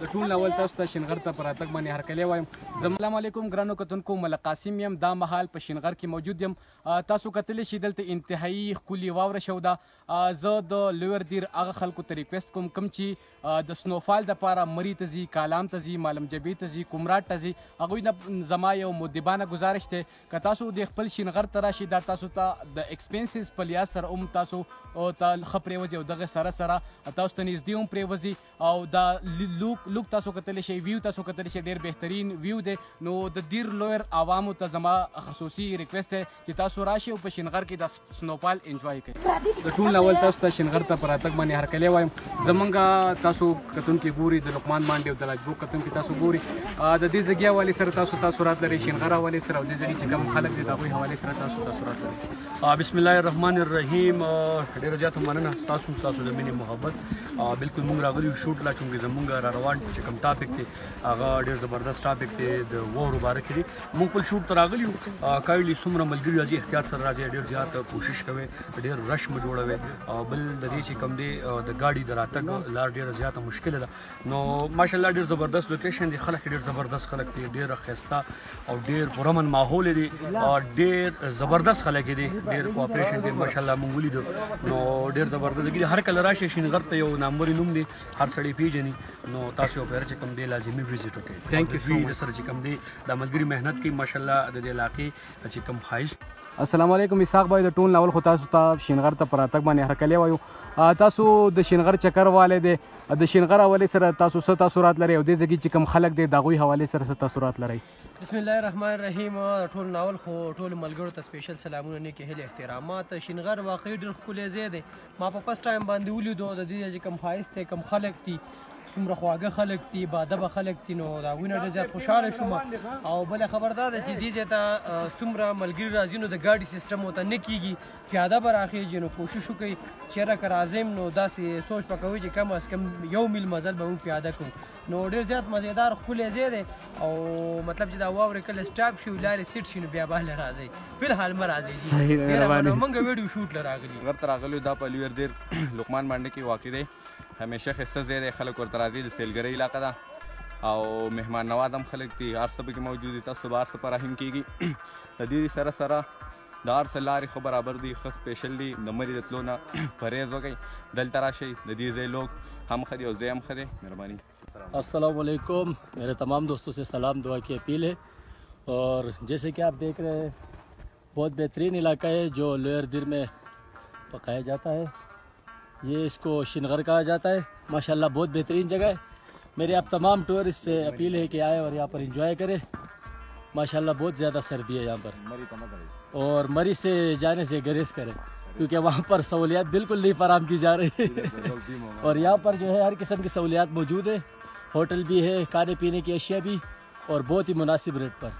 د ټول ناول تاسو ته شینغر ته پر راتګ باندې هرکلی وایم. السلام علیکم ګرانو کتونکو، ملک قاسم یم. دا مهال په شینغر کې موجود یم. تاسو کتلی شئ دلته انتهایی ښکلې واوره شوده. زه د لویر دیر هغه خلکو ته ریکویسټ کوم کوم چې د سنوفال دپاره مري ته ځي، کالام ته ځي، مالم جبې ته ځي، کومراټ ته ځي، هغوی نه زما یو مدبانه گزارش دی که تاسو د خپل شینغر ته راشئ دا تاسو ته د ایکسپینسز په لیاز سره هم تاسو ته ښه پرېوځي او دغه سره سره تاسو ته نږدې هم پرېوځي او دا لوک تاسو کتلی شئ، ویو تاسو کتلی شئ، ډېر بهترین ویو دی. نو د دیر لویر عوامو ته زما خصوصي ریکویسټ دی چې تاسو راشئ او په شینغر کې د سنوفال انجوای کړئ. د ټول ناول تاسو ته شینغر ته پر راتګ باندې هرکلی وایم. زمونږ تاسو کتونکي ګوري د لقمان مانډې او د لاجبوک کتونکي تاسو ګوري د دې ځګي حوالې سره تاسو تاثرات لرئ، شینغر حوالې سره او دې ځګي چې کوم خلک دي د هغوی حوالې سره تاسو تاثرات لرئ. بسم الله الرحمن الرحیم. ډېره زیاته مننه ستاسو د مینې محبت. بالکل موږ راغلي یو شوټ لا چونکې زموږ را روان چې کوم ټاپک دی هغه ډېر زبردست ټاپک دی د واورو باره کې دی. موږ خپل شوټ ته راغلي یو. کایډلي څومره ملګري راځي احتیاط سره راځي، ډېر زیات کوشش کوئ، ډېر رش مه جوړوئ. بل د دې چې کوم دی د ګاډي د راتګ لار ډېره زیاته مشکله ده. نو ماشاءالله ډېر زبردست لوکیشن دی، خلک ډېر زبردست خلک دي، ډېر ښایسته او ډېر پرامن ماحول دی، ډېر زبردست خلک دي، ډېر کوآپریشن دی ماشاءالله موږ ولیدو. نو ډېر زبردست دی. هر کله راشئ شینغر ته، یو ناموري نوم دی، هر سړی پیژني. نو تاسو یو پیر چې کوم دی لازمي ویزیټ وکړئ. تھینک یو سو مچ. سره چې کوم دی د ملګري مهنت کوي ماشاءالله د دې علاقې چې کوم ښایست. السلام علیکم اسحاق بھائی. د ټول ناول خو تاسو ته شینغر ته پر راتګ باندې هرکلی وایو. تاسو د شینغر چکر والی دی، د شینغر حوالې سره تاسو څه تاثرات لرئ او دې ځای کې چې کوم خلک دی د هغوی حوالې سره څه تاثرات لرئ؟ بسم الله الرحمن الرحیم. ټول ناول خو ټول ملګرو ته سپیشل سلامونه، نیکې هیلې، احترامات. شینغر واقعي ډېر ښکلی ځای دی. ما په فرسټ ټایم باندې ولیدو د دې چې کوم ښایست دی، کوم خلک دي، څومره خواږه خلک دي، باادبه خلک دي. نو د هغوی نه ډېر زیات خوشحاله شوم. او بله خبر دا ده چې دې ځای ته څومره ملګري راځي نو د ګاډي سیسټم ورته نه کېږي، پیاده به راخېږي. نو کوشش وکړئ چېرې که راځئ نو داسې سوچ به کوئ چې کم از کم 1 میل مزل به موږ پیاده کړو. نو ډېر زیات مزېدار ښکلی ځای دی او مطلب چې دا واورې کله سټاپ شي لارې سیټ شي نو بیا بهله راځئ، فلحال مه راځئ. موږ ویډیو شوټ له راغلي شینغر ته راغلو. دا په لویر دیر لقمان مانډه کې واقع دی. همیشه ښایسته ځای دی، خلک ورته راځي، د سیلګرۍ علاقه ده او مهمان نواز هم خلک دي، هر څه پکې موجود دي. تاسو به هر څه په رحم کېږي. د دې سره سره د هر څه لارې ښه برابر دي، ښه سپیشل دي. د مري د تلو نه پرهیز وکړئ، دلته راشئ. د دې ځای لوگ هم ښه دي او ځای هم ښه دی. مهرباني. अस्सलाम वालेकुम. मेरे तमाम दोस्तों से सलाम दुआ की अपील है. और जैसे कि आप देख रहे हैं बहुत बेहतरीन इलाका है जो लोयर दिर में पकाया जाता है. ये इसको शनगर कहा जाता है. माशाल्लाह बहुत बेहतरीन जगह है. मेरे आप तमाम टूरिस्ट से अपील है कि आए और यहाँ पर इंजॉय करें. माशाल्लाह बहुत ज़्यादा सर्दी है यहाँ पर और मरी से जाने से गुरेज करें क्योंकि वहाँ पर सहूलियात बिल्कुल नहीं फराम की जा रही है. और यहाँ पर जो है हर किस्म की सहूलियात मौजूद है, होटल भी है, खाने पीने की अशिया भी और बहुत ही मुनासिब रेट पर.